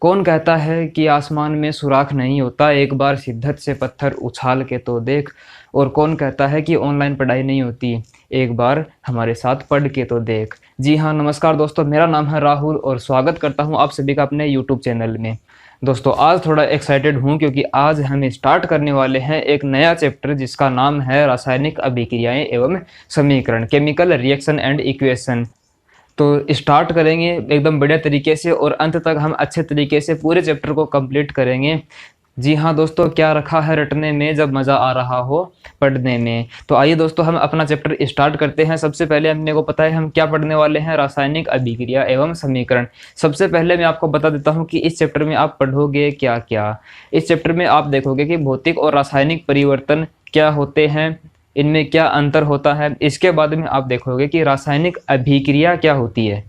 कौन कहता है कि आसमान में सुराख नहीं होता, एक बार शिद्दत से पत्थर उछाल के तो देख। और कौन कहता है कि ऑनलाइन पढ़ाई नहीं होती, एक बार हमारे साथ पढ़ के तो देख। जी हाँ, नमस्कार दोस्तों, मेरा नाम है राहुल और स्वागत करता हूँ आप सभी का अपने यूट्यूब चैनल में। दोस्तों आज थोड़ा एक्साइटेड हूँ क्योंकि आज हम स्टार्ट करने वाले हैं एक नया चैप्टर जिसका नाम है रासायनिक अभिक्रियाएं एवं समीकरण, केमिकल रिएक्शन एंड इक्वेशन। तो स्टार्ट करेंगे एकदम बढ़िया तरीके से और अंत तक हम अच्छे तरीके से पूरे चैप्टर को कंप्लीट करेंगे। जी हाँ दोस्तों, क्या रखा है रटने में जब मज़ा आ रहा हो पढ़ने में। तो आइए दोस्तों हम अपना चैप्टर स्टार्ट करते हैं। सबसे पहले हमने को पता है हम क्या पढ़ने वाले हैं, रासायनिक अभिक्रिया एवं समीकरण। सबसे पहले मैं आपको बता देता हूँ कि इस चैप्टर में आप पढ़ोगे क्या क्या। इस चैप्टर में आप देखोगे कि भौतिक और रासायनिक परिवर्तन क्या होते हैं, इनमें क्या अंतर होता है। इसके बाद में आप देखोगे कि रासायनिक अभिक्रिया क्या होती है।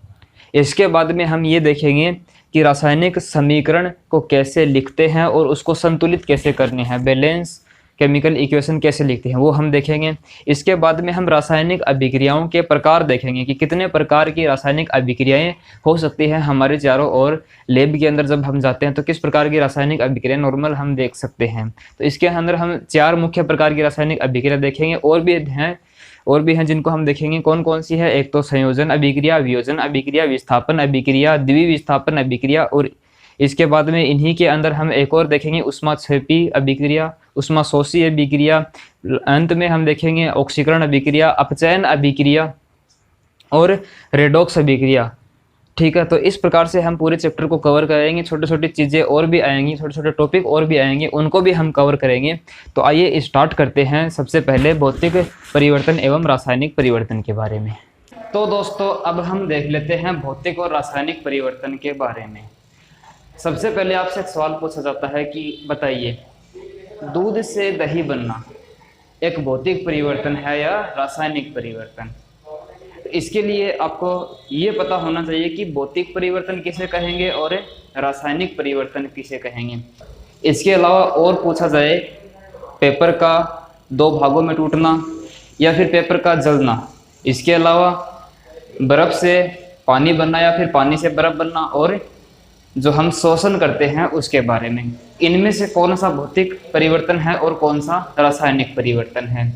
इसके बाद में हम ये देखेंगे कि रासायनिक समीकरण को कैसे लिखते हैं और उसको संतुलित कैसे करने हैं, बैलेंस केमिकल इक्वेशन कैसे लिखते हैं वो हम देखेंगे। इसके बाद में हम रासायनिक अभिक्रियाओं के प्रकार देखेंगे कि कितने प्रकार की रासायनिक अभिक्रियाएं हो सकती हैं हमारे चारों ओर। लैब के अंदर जब हम जाते हैं तो किस प्रकार की रासायनिक अभिक्रिया नॉर्मल हम देख सकते हैं। तो इसके अंदर हम 4 मुख्य प्रकार की रासायनिक अभिक्रिया देखेंगे, और भी हैं जिनको हम देखेंगे कौन कौन सी है। एक तो संयोजन अभिक्रिया, वियोजन अभिक्रिया, विस्थापन अभिक्रिया, द्विविस्थापन अभिक्रिया, और इसके बाद में इन्हीं के अंदर हम एक और देखेंगे ऊष्माक्षेपी अभिक्रिया, ऊष्माशोषी अभिक्रिया। अंत में हम देखेंगे ऑक्सीकरण अभिक्रिया, अपचयन अभिक्रिया और रेडॉक्स अभिक्रिया। ठीक है, तो इस प्रकार से हम पूरे चैप्टर को कवर करेंगे। छोटी छोटी चीज़ें और भी आएंगी, छोटे छोटे टॉपिक और भी आएंगे, उनको भी हम कवर करेंगे। तो आइए स्टार्ट करते हैं सबसे पहले भौतिक परिवर्तन एवं रासायनिक परिवर्तन के बारे में। तो दोस्तों अब हम देख लेते हैं भौतिक और रासायनिक परिवर्तन के बारे में। सबसे पहले आपसे एक सवाल पूछा जाता है कि बताइए, दूध से दही बनना एक भौतिक परिवर्तन है या रासायनिक परिवर्तन। इसके लिए आपको ये पता होना चाहिए कि भौतिक परिवर्तन किसे कहेंगे और रासायनिक परिवर्तन किसे कहेंगे। इसके अलावा और पूछा जाए पेपर का 2 भागों में टूटना या फिर पेपर का जलना, इसके अलावा बर्फ से पानी बनना या फिर पानी से बर्फ बनना, और जो हम शोषण करते हैं उसके बारे में, इनमें से कौन सा भौतिक परिवर्तन है और कौन सा रासायनिक परिवर्तन है।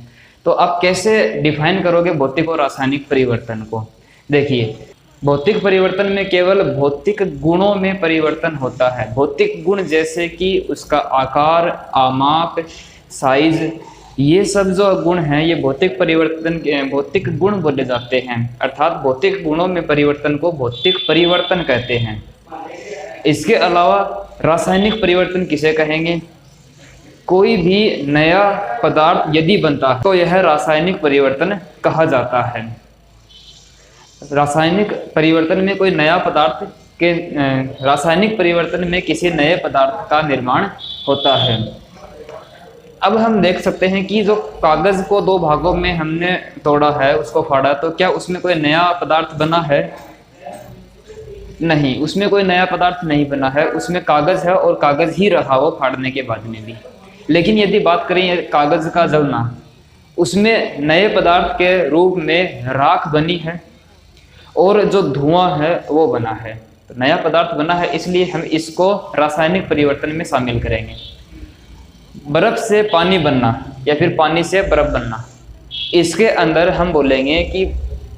तो आप कैसे डिफाइन करोगे भौतिक और रासायनिक परिवर्तन को। देखिए, भौतिक परिवर्तन में केवल भौतिक गुणों में परिवर्तन होता है। भौतिक गुण जैसे कि उसका आकार, आमाप, साइज, ये सब जो गुण हैं ये भौतिक गुण बोले जाते हैं। अर्थात भौतिक गुणों में परिवर्तन को भौतिक परिवर्तन कहते हैं। इसके अलावा रासायनिक परिवर्तन किसे कहेंगे, कोई भी नया पदार्थ यदि बनता है तो यह रासायनिक परिवर्तन कहा जाता है। रासायनिक परिवर्तन में कोई नया पदार्थ के रासायनिक परिवर्तन में किसी नए पदार्थ का निर्माण होता है। अब हम देख सकते हैं कि जो कागज को 2 भागों में हमने तोड़ा है, उसको फाड़ा, तो क्या उसमें कोई नया पदार्थ बना है? नहीं, उसमें कोई नया पदार्थ नहीं बना है, उसमें कागज है और कागज ही रहा वो फाड़ने के बाद में भी। लेकिन यदि बात करें कागज का जलना, उसमें नए पदार्थ के रूप में राख बनी है और जो धुआं है वो बना है, तो नया पदार्थ बना है, इसलिए हम इसको रासायनिक परिवर्तन में शामिल करेंगे। बर्फ से पानी बनना या फिर पानी से बर्फ बनना, इसके अंदर हम बोलेंगे कि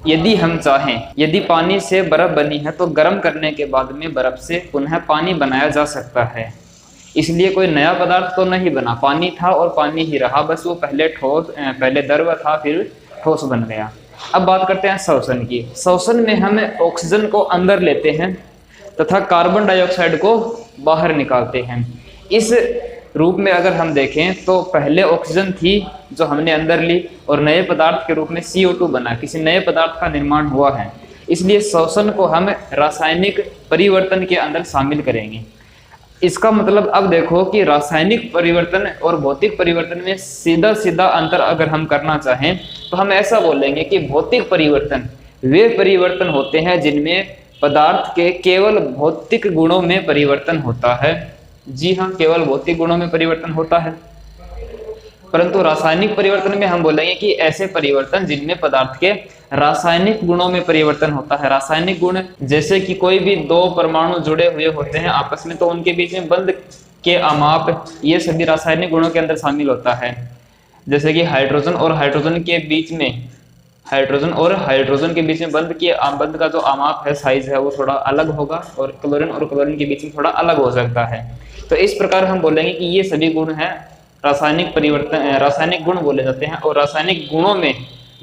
यदि हम चाहें, यदि पानी से बर्फ बनी है तो गर्म करने के बाद में बर्फ से पुनः पानी बनाया जा सकता है। इसलिए कोई नया पदार्थ तो नहीं बना, पानी था और पानी ही रहा, बस वो पहले द्रव था फिर ठोस बन गया। अब बात करते हैं शोषण की। शोषण में हम ऑक्सीजन को अंदर लेते हैं तथा कार्बन डाइऑक्साइड को बाहर निकालते हैं। इस रूप में अगर हम देखें तो पहले ऑक्सीजन थी जो हमने अंदर ली और नए पदार्थ के रूप में CO2 बना, किसी नए पदार्थ का निर्माण हुआ है। इसलिए शोषण को हम रासायनिक परिवर्तन के अंदर शामिल करेंगे। इसका मतलब अब देखो कि रासायनिक परिवर्तन और भौतिक परिवर्तन में सीधा सीधा अंतर अगर हम करना चाहें तो हम ऐसा बोलेंगे कि भौतिक परिवर्तन वे परिवर्तन होते हैं जिनमें पदार्थ के केवल भौतिक गुणों में परिवर्तन होता है। जी हाँ, केवल भौतिक गुणों में परिवर्तन होता है। परंतु रासायनिक परिवर्तन में हम बोलेंगे कि ऐसे परिवर्तन जिनमें पदार्थ के रासायनिक गुणों में परिवर्तन होता है। रासायनिक गुण जैसे कि कोई भी दो परमाणु जुड़े हुए होते हैं आपस में, तो उनके बीच में बंध के अमाप, ये सभी रासायनिक गुणों के अंदर शामिल होता है। जैसे कि हाइड्रोजन और हाइड्रोजन के बीच में बंध का जो अमाप है, साइज है, वो थोड़ा अलग होगा, और क्लोरीन के बीच में थोड़ा अलग हो सकता है। तो इस प्रकार हम बोलेंगे कि ये सभी गुण हैं रासायनिक गुण बोले जाते हैं, और रासायनिक गुणों में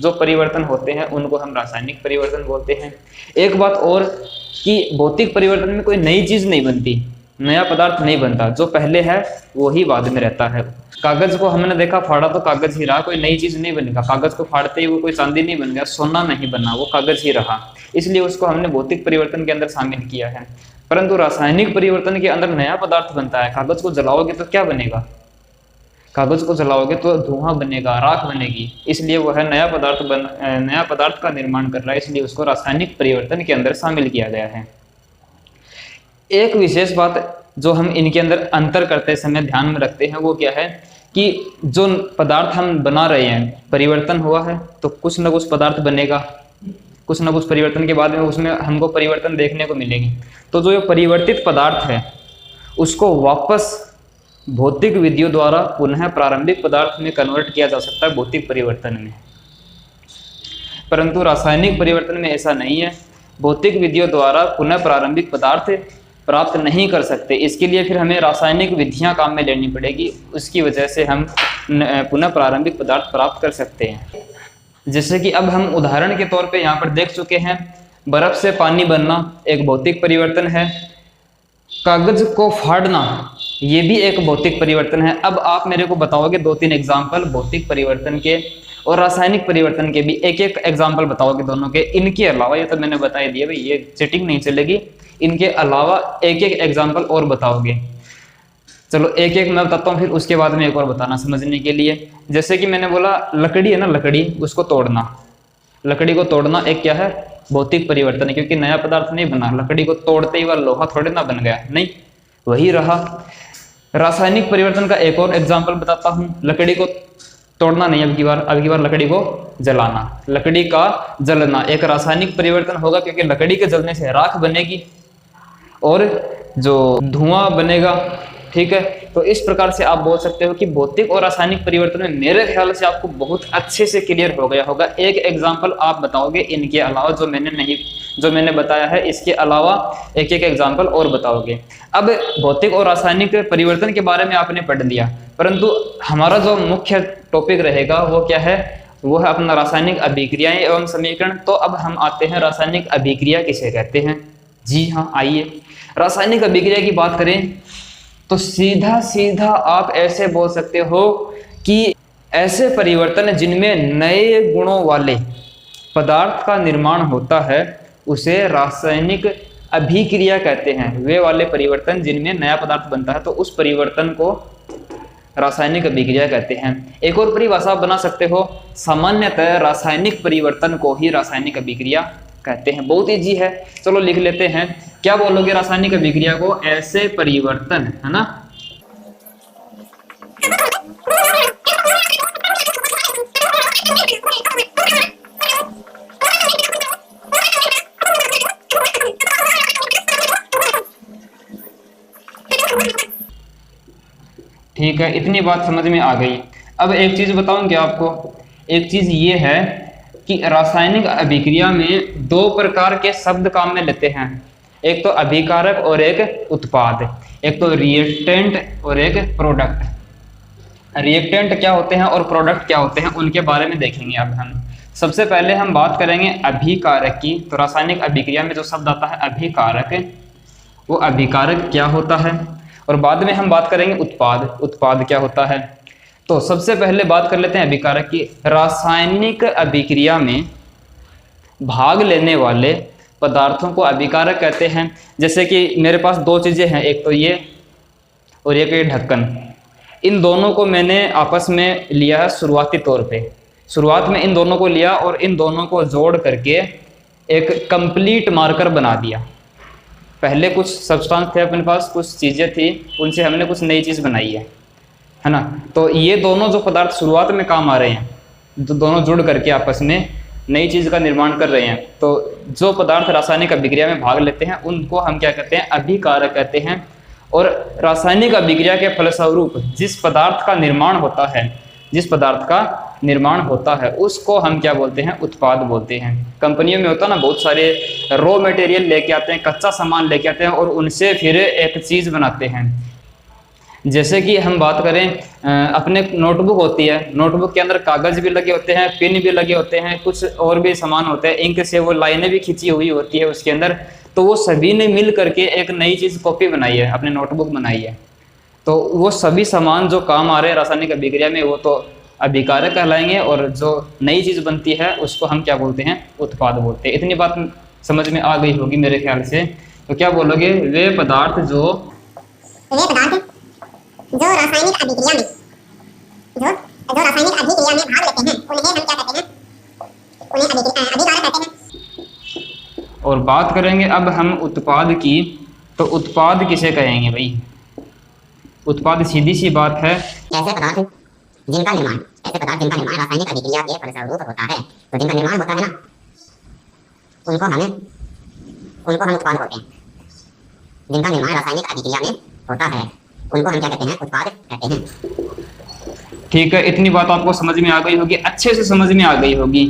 जो परिवर्तन होते हैं उनको हम रासायनिक परिवर्तन बोलते हैं। एक बात और कि भौतिक परिवर्तन में कोई नई चीज नहीं बनती, नया पदार्थ नहीं बनता, जो पहले है वो ही बाद में रहता है। कागज को हमने देखा फाड़ा तो कागज ही रहा, कोई नई चीज नहीं बनेगा। कागज को फाड़ते ही वो कोई चांदी नहीं बन गया, सोना नहीं बना, वो कागज ही रहा। इसलिए उसको हमने भौतिक परिवर्तन के अंदर शामिल किया है। परंतु रासायनिक परिवर्तन के अंदर नया पदार्थ बनता है। कागज को जलाओगे तो क्या बनेगा? कागज को जलाओगे तो धुआं बनेगा, राख बनेगी। इसलिए वह नया पदार्थ का निर्माण कर रहा है, इसलिए उसको रासायनिक परिवर्तन के अंदर शामिल किया गया है। एक विशेष बात जो हम इनके अंदर अंतर करते समय ध्यान में रखते हैं वो क्या है कि जो पदार्थ हम बना रहे हैं, परिवर्तन हुआ है तो कुछ न कुछ पदार्थ बनेगा, कुछ न कुछ परिवर्तन के बाद में उसमें हमको परिवर्तन देखने को मिलेगी। तो जो परिवर्तित पदार्थ है उसको वापस भौतिक विधियों द्वारा पुनः प्रारंभिक पदार्थ में कन्वर्ट किया जा सकता है भौतिक परिवर्तन में। परंतु रासायनिक परिवर्तन में ऐसा नहीं है। भौतिक विधियों द्वारा पुनः प्रारंभिक पदार्थ प्राप्त नहीं कर सकते। इसके लिए फिर हमें रासायनिक विधियां काम में लेनी पड़ेगी, उसकी वजह से हम पुनः प्रारंभिक पदार्थ प्राप्त कर सकते हैं। जैसे कि अब हम उदाहरण के तौर पे यहाँ पर देख चुके हैं, बर्फ से पानी बनना एक भौतिक परिवर्तन है। कागज को फाड़ना ये भी एक भौतिक परिवर्तन है। अब आप मेरे को बताओगे 2-3 एग्जाम्पल भौतिक परिवर्तन के और रासायनिक परिवर्तन के भी, एक एग्जाम्पल बताओगे दोनों के। इनके अलावा, ये तो मैंने बता ही दिया भाई, ये चीटिंग नहीं चलेगी। इनके अलावा एक एग्जाम्पल और बताओगे। चलो एक मैं बताता हूँ, फिर उसके बाद में एक और बताना समझने के लिए। जैसे कि मैंने बोला लकड़ी है ना, लकड़ी, उसको तोड़ना, लकड़ी को तोड़ना एक क्या है? भौतिक परिवर्तन है, क्योंकि नया पदार्थ नहीं बना। लकड़ी को तोड़ते ही वह लोहा थोड़े ना बन गया, नहीं, वही रहा। रासायनिक परिवर्तन का एक और एग्जाम्पल बताता हूँ। लकड़ी को तोड़ना नहीं, अब की बार लकड़ी को जलाना। लकड़ी का जलना एक रासायनिक परिवर्तन होगा, क्योंकि लकड़ी के जलने से राख बनेगी और जो धुआं बनेगा, ठीक है। तो इस प्रकार से आप बोल सकते हो कि भौतिक और रासायनिक परिवर्तन में मेरे ख्याल से आपको बहुत अच्छे से क्लियर हो गया होगा। एक एग्जाम्पल आप बताओगे इनके अलावा, जो मैंने बताया है इसके अलावा एक एग्जाम्पल और बताओगे। अब भौतिक और रासायनिक परिवर्तन के बारे में आपने पढ़ लिया, परंतु हमारा जो मुख्य टॉपिक रहेगा वो क्या है? वो है अपना रासायनिक अभिक्रियाएं एवं समीकरण। तो अब हम आते हैं रासायनिक अभिक्रिया किसे कहते हैं। जी हाँ, आइए रासायनिक अभिक्रिया की बात करें तो सीधा आप ऐसे बोल सकते हो कि ऐसे परिवर्तन जिनमें नए गुणों वाले पदार्थ का निर्माण होता है उसे रासायनिक अभिक्रिया कहते हैं। वे वाले परिवर्तन जिनमें नया पदार्थ बनता है तो उस परिवर्तन को रासायनिक अभिक्रिया कहते हैं। एक और परिभाषा बना सकते हो, सामान्यतः रासायनिक परिवर्तन को ही रासायनिक अभिक्रिया कहते हैं। बहुत इजी है, चलो लिख लेते हैं। क्या बोलोगे रासायनिक अभिक्रिया को? ऐसे परिवर्तन, है ना। ठीक है, इतनी बात समझ में आ गई। अब एक चीज बताऊं क्या आपको? एक चीज ये है कि रासायनिक अभिक्रिया में 2 प्रकार के शब्द काम में लेते हैं। एक तो अभिकारक और एक उत्पाद। एक तो रिएक्टेंट और एक प्रोडक्ट। रिएक्टेंट क्या होते हैं और प्रोडक्ट क्या होते हैं उनके बारे में देखेंगे अब हम। सबसे पहले हम बात करेंगे अभिकारक की। तो रासायनिक अभिक्रिया में जो शब्द आता है अभिकारक, वो अभिकारक क्या होता है, और बाद में हम बात करेंगे उत्पाद क्या होता है। तो सबसे पहले बात कर लेते हैं अभिकारक की। रासायनिक अभिक्रिया में भाग लेने वाले पदार्थों को अभिकारक कहते हैं। जैसे कि मेरे पास 2 चीजें हैं, एक तो ये और एक ये ढक्कन। इन दोनों को मैंने आपस में लिया है शुरुआती तौर पे। शुरुआत में इन दोनों को लिया और इन दोनों को जोड़ करके एक कंप्लीट मार्कर बना दिया। पहले कुछ सब्सटेंस थे अपने पास, कुछ चीजें थी, उनसे हमने कुछ नई चीज बनाई है। है ना। तो ये दोनों जो पदार्थ शुरुआत में काम आ रहे हैं, जो दोनों जुड़ करके आपस में नई चीज का निर्माण कर रहे हैं, तो जो पदार्थ रासायनिक अभिक्रिया में भाग लेते हैं उनको हम क्या कहते हैं, अभिकारक कहते हैं। और रासायनिक अभिक्रिया के फलस्वरूप जिस पदार्थ का निर्माण होता है, जिस पदार्थ का निर्माण होता है उसको हम क्या बोलते हैं, उत्पाद बोलते हैं। कंपनियों में होता है ना, बहुत सारे रॉ मटेरियल लेके आते हैं, कच्चा सामान लेके आते हैं और उनसे फिर एक चीज बनाते हैं। जैसे कि हम बात करें अपने नोटबुक होती है, नोटबुक के अंदर कागज भी लगे होते हैं, पिन भी लगे होते हैं, कुछ और भी सामान होते हैं, इंक से वो लाइनें भी खींची हुई होती है उसके अंदर। तो वो सभी ने मिल करके एक नई चीज कॉपी बनाई है, अपने नोटबुक बनाई है। तो वो सभी सामान जो काम आ रहे हैं रासायनिक अभिक्रिया में वो तो अभिकारक कहलाएंगे, और जो नई चीज बनती है उसको हम क्या बोलते हैं, उत्पाद बोलते हैं। इतनी बात समझ में आ गई होगी मेरे ख्याल से। तो क्या बोलोगे, वे पदार्थ जो रासायनिक अभिक्रिया में रासायनिक अभिक्रिया में भाग लेते हैं उन्हें हम क्या कहते हैं, उन्हें अभिकारक कहते हैं। और बात करेंगे अब हम उत्पाद की, तो उत्पाद किसे कहेंगे भाई। उत्पाद सीधी सी बात है, ऐसे पदार्थ जिनका निर्माण रासायनिक अभिक्रिया के फलस्वरूप होता है। तो जिनका निर्माण होता है ना, उनको हम उत्पाद बोलते हैं। जिनका निर्माण रासायनिक अभिक्रिया में होता है उनको हम क्या कहते हैं, उत्पाद कहते हैं। ठीक है, इतनी बात आपको समझ में आ गई होगी, अच्छे से समझ में आ गई होगी।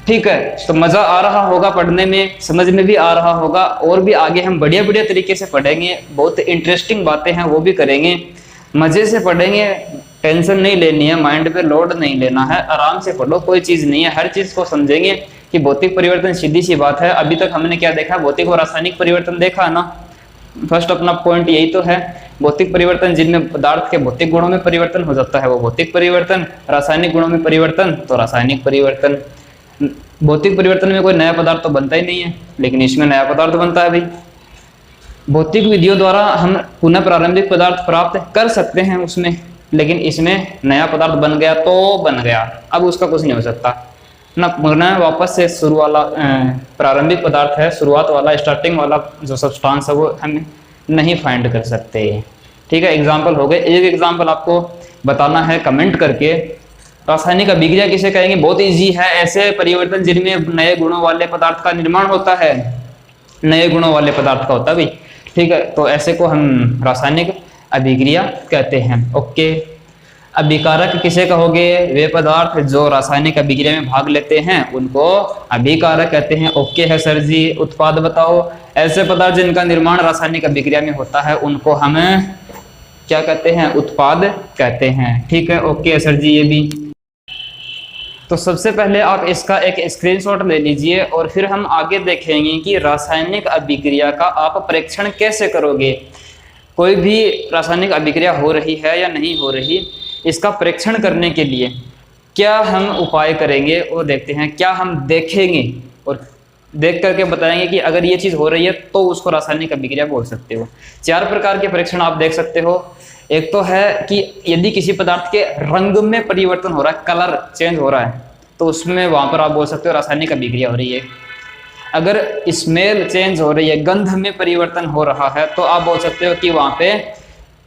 ठीक है, तो मजा आ रहा होगा पढ़ने में, समझ में भी आ रहा होगा, और भी आगे हम बढ़िया बढ़िया तरीके से पढ़ेंगे, बहुत इंटरेस्टिंग बातें हैं वो भी करेंगे, मजे से पढ़ेंगे। टेंशन नहीं लेनी है, माइंड पे लोड नहीं लेना है, आराम से पढ़ो, कोई चीज नहीं है, हर चीज को समझेंगे कि भौतिक परिवर्तन सीधी सी बात है। अभी तक हमने क्या देखा, भौतिक और रासायनिक परिवर्तन देखा है ना। फर्स्ट अपना पॉइंट यही तो है, भौतिक परिवर्तन जिनमें पदार्थ के भौतिक गुणों में परिवर्तन हो जाता है वो भौतिक परिवर्तन, रासायनिक गुणों में परिवर्तन तो रासायनिक परिवर्तन। भौतिक परिवर्तन में कोई नया पदार्थ तो बनता ही नहीं है, लेकिन इसमें नया पदार्थ बनता है भाई। भौतिक विधियों द्वारा हम पुनः प्रारंभिक पदार्थ प्राप्त कर सकते हैं उसमें, लेकिन इसमें नया पदार्थ बन गया तो बन गया, अब उसका कुछ नहीं हो सकता ना। पुनः वापस से शुरू वाला प्रारंभिक पदार्थ है, शुरुआत वाला, स्टार्टिंग वाला जो सब्सटेंस है वो हम नहीं फाइंड कर सकते। ठीक है, एग्जाम्पल हो गए। एक एग्जाम्पल आपको बताना है कमेंट करके, रासायनिक अभिक्रिया किसे कहेंगे, बहुत इजी है। ऐसे परिवर्तन जिनमें नए गुणों वाले पदार्थ का निर्माण होता है, नए गुणों वाले पदार्थ का होता है भाई। ठीक है, तो ऐसे को हम रासायनिक अभिक्रिया कहते हैं। ओके, अभिकारक किसे कहोगे, वे पदार्थ जो रासायनिक अभिक्रिया में भाग लेते हैं उनको अभिकारक कहते हैं। ओके है सर जी। उत्पाद बताओ, ऐसे पदार्थ जिनका निर्माण रासायनिक अभिक्रिया में होता है उनको हम क्या कहते हैं, उत्पाद कहते हैं। ठीक है, ओके है सर जी ये भी। तो सबसे पहले आप इसका एक स्क्रीनशॉट ले लीजिए और फिर हम आगे देखेंगे कि रासायनिक अभिक्रिया का आप परीक्षण कैसे करोगे। कोई भी रासायनिक अभिक्रिया हो रही है या नहीं हो रही, इसका परीक्षण करने के लिए क्या हम उपाय करेंगे वो देखते हैं। क्या हम देखेंगे और देख करके बताएंगे कि अगर ये चीज हो रही है तो उसको रासायनिक अभिक्रिया बोल सकते हो। 4 प्रकार के परीक्षण आप देख सकते हो। एक तो है कि यदि किसी पदार्थ के रंग में परिवर्तन हो रहा है, कलर चेंज हो रहा है, तो उसमें वहां पर आप बोल सकते हो रासायनिक अभिक्रिया हो रही है। अगर स्मेल चेंज हो रही है, गंध में परिवर्तन हो रहा है, तो आप बोल सकते हो कि वहां पे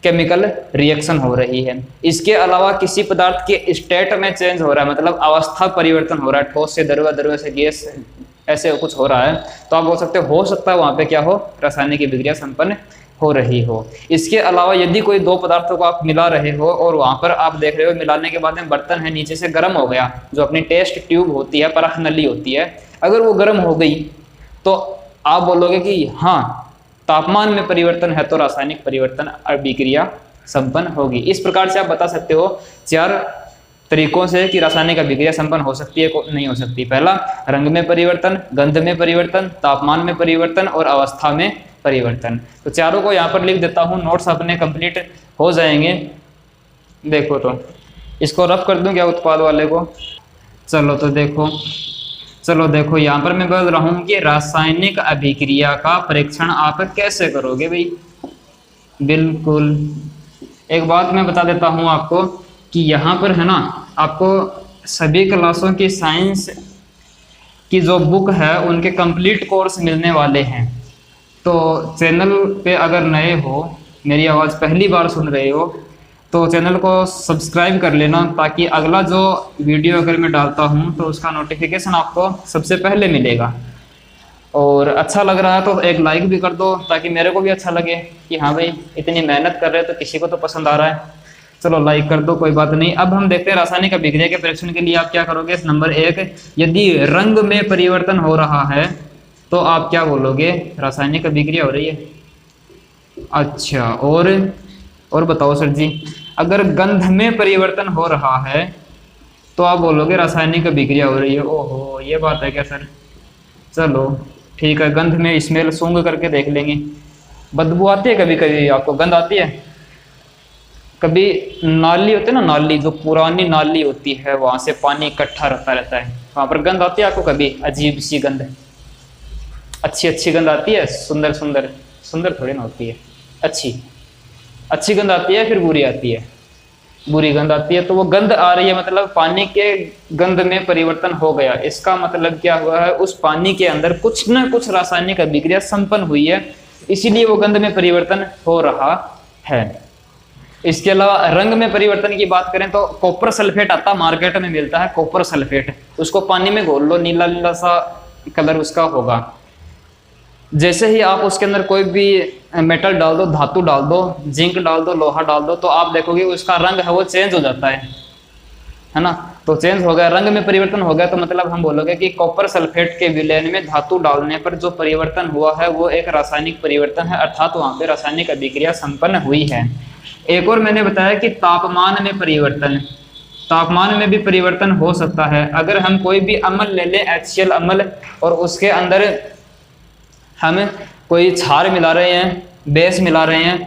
केमिकल रिएक्शन हो रही है। इसके अलावा किसी पदार्थ के स्टेट में चेंज हो रहा है, मतलब अवस्था परिवर्तन हो रहा है, ठोस से द्रव्य, द्रव्य से गैस, ऐसे कुछ हो रहा है, तो आप बोल सकते हो सकता है वहां पे क्या हो, रासायनिक अभिक्रिया संपन्न हो रही हो। इसके अलावा यदि कोई 2 पदार्थों को आप मिला रहे हो और वहां पर आप देख रहे हो मिलाने के बाद में बर्तन है नीचे से गर्म हो गया, जो अपनी टेस्ट ट्यूब होती है, परख नली होती है, अगर वो गर्म हो गई तो आप बोलोगे कि हाँ तापमान में परिवर्तन है तो रासायनिक परिवर्तन अभिक्रिया संपन्न होगी। इस प्रकार से आप बता सकते हो 4 तरीकों से कि रासायनिक अभिक्रिया संपन्न हो सकती है नहीं हो सकती। पहला, रंग में परिवर्तन, गंध में परिवर्तन, तापमान में परिवर्तन और अवस्था में परिवर्तन। तो चारों को यहाँ पर लिख देता हूँ, नोट्स अपने कंप्लीट हो जाएंगे। देखो तो इसको रफ कर दूं क्या उत्पाद वाले को। चलो देखो यहाँ पर मैं बोल रहा हूँ कि रासायनिक अभिक्रिया का परीक्षण आप कैसे करोगे भाई। बिल्कुल, एक बात मैं बता देता हूँ आपको कि यहाँ पर है ना, आपको सभी क्लासों की साइंस की जो बुक है उनके कंप्लीट कोर्स मिलने वाले हैं। तो चैनल पे अगर नए हो, मेरी आवाज़ पहली बार सुन रहे हो, तो चैनल को सब्सक्राइब कर लेना, ताकि अगला जो वीडियो अगर मैं डालता हूँ तो उसका नोटिफिकेशन आपको सबसे पहले मिलेगा। और अच्छा लग रहा है तो एक लाइक भी कर दो, ताकि मेरे को भी अच्छा लगे कि हाँ भाई इतनी मेहनत कर रहे हैं तो किसी को तो पसंद आ रहा है। चलो लाइक कर दो, कोई बात नहीं। अब हम देखते हैं रासायनिक अभिक्रिया के परीक्षण के लिए आप क्या करोगे। नंबर 1, यदि रंग में परिवर्तन हो रहा है तो आप क्या बोलोगे, रासायनिक अभिक्रिया हो रही है। अच्छा, और बताओ सर जी। अगर गंध में परिवर्तन हो रहा है तो आप बोलोगे रासायनिक अभिक्रिया हो रही है। ओहो, ये बात है क्या सर। चलो ठीक है, गंध में स्मेल सूंघ करके देख लेंगे। बदबू आती है कभी कभी आपको, गंध आती है कभी। नाली होती है ना, नाली जो पुरानी नाली होती है वहां से पानी इकट्ठा रहता है, वहां पर गंध आती है आपको कभी। अजीब सी गंध, अच्छी गंध आती है। सुंदर थोड़ी ना होती है। अच्छी गंध आती है, फिर बुरी आती है। बुरी गंध आती है तो वो गंध आ रही है, मतलब पानी के गंध में परिवर्तन हो गया। इसका मतलब क्या हुआ है, उस पानी के अंदर कुछ न कुछ रासायनिक अभिक्रिया संपन्न हुई है, इसीलिए वो गंध में परिवर्तन हो रहा है। इसके अलावा रंग में परिवर्तन की बात करें तो कॉपर सल्फेट आता, मार्केट में मिलता है कॉपर सल्फेट। उसको पानी में घोल लो, नीला नीला सा कलर उसका होगा। जैसे ही आप उसके अंदर कोई भी मेटल डाल दो, धातु डाल दो, जिंक डाल दो, लोहा डाल दो, तो आप देखोगे उसका रंग है वो चेंज हो जाता है ना। तो चेंज हो गया, रंग में परिवर्तन हो गया, तो मतलब हम बोलोगे कि कॉपर सल्फेट के विलयन में धातु डालने पर जो परिवर्तन हुआ है वो एक रासायनिक परिवर्तन है, अर्थात वहां पे रासायनिक अभिक्रिया संपन्न हुई है। एक और मैंने बताया कि तापमान में परिवर्तन, तापमान में भी परिवर्तन हो सकता है। अगर हम कोई भी अम्ल ले लें, HCl अम्ल, और उसके अंदर हम कोई क्षार मिला रहे हैं, बेस मिला रहे हैं,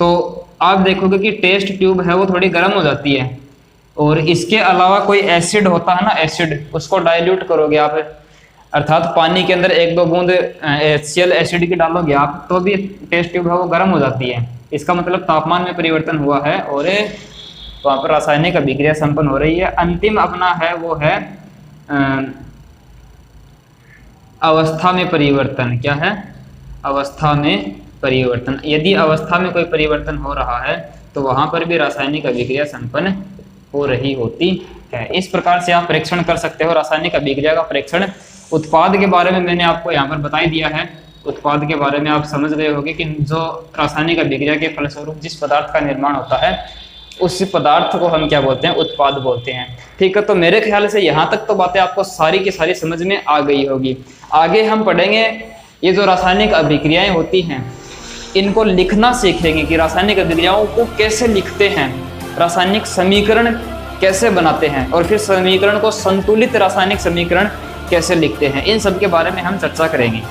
तो आप देखोगे कि टेस्ट ट्यूब है वो थोड़ी गर्म हो जाती है। और इसके अलावा कोई एसिड होता है ना, एसिड, उसको डाइल्यूट करोगे आप, अर्थात पानी के अंदर 1-2 बूंद HCl एसिड की डालोगे आप, तो भी टेस्ट ट्यूब है वो गर्म हो जाती है। इसका मतलब तापमान में परिवर्तन हुआ है और वहाँ पर रासायनिक अभिक्रिया संपन्न हो रही है। अंतिम अपना है वो है अवस्था में परिवर्तन। क्या है, अवस्था में परिवर्तन। यदि अवस्था में कोई परिवर्तन हो रहा है तो वहां पर भी रासायनिक अभिक्रिया संपन्न हो रही होती है। इस प्रकार से आप परीक्षण कर सकते हो, रासायनिक अभिक्रिया का परीक्षण। उत्पाद के बारे में मैंने आपको यहाँ पर बता ही दिया है। उत्पाद के बारे में आप समझ गए होंगे कि जो रासायनिक अभिक्रिया के फलस्वरूप जिस पदार्थ का निर्माण होता है उस पदार्थ को हम क्या बोलते हैं, उत्पाद बोलते हैं। ठीक है, तो मेरे ख्याल से यहाँ तक तो बातें आपको सारी की सारी समझ में आ गई होगी। आगे हम पढ़ेंगे ये जो रासायनिक अभिक्रियाएं होती हैं इनको लिखना सीखेंगे कि रासायनिक अभिक्रियाओं को कैसे लिखते हैं, रासायनिक समीकरण कैसे बनाते हैं, और फिर समीकरण को संतुलित रासायनिक समीकरण कैसे लिखते हैं। इन सब के बारे में हम चर्चा करेंगे।